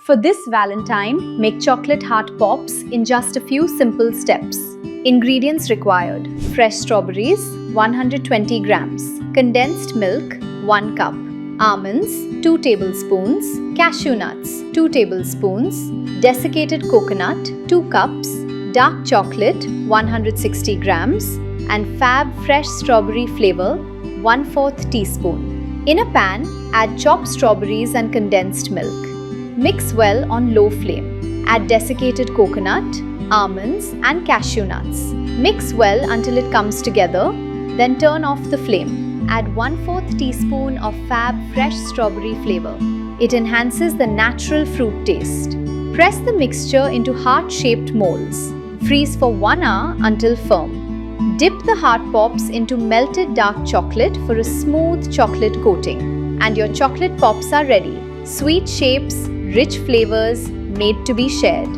For this Valentine, make chocolate heart pops in just a few simple steps. Ingredients required: fresh strawberries 120 grams, condensed milk 1 cup, almonds 2 tablespoons, cashew nuts 2 tablespoons, desiccated coconut 2 cups, dark chocolate 160 grams, and Fab Fresh Strawberry Flavour 1/4 teaspoon. In a pan, add chopped strawberries and condensed milk. Mix well on low flame. Add desiccated coconut, almonds and cashew nuts. Mix well until it comes together, then turn off the flame. Add 1/4 teaspoon of Fab Fresh Strawberry Flavour. It enhances the natural fruit taste. Press the mixture into heart-shaped molds. Freeze for 1 hour until firm. Dip the heart pops into melted dark chocolate for a smooth chocolate coating. And your chocolate pops are ready. Sweet shapes, rich flavors, made to be shared.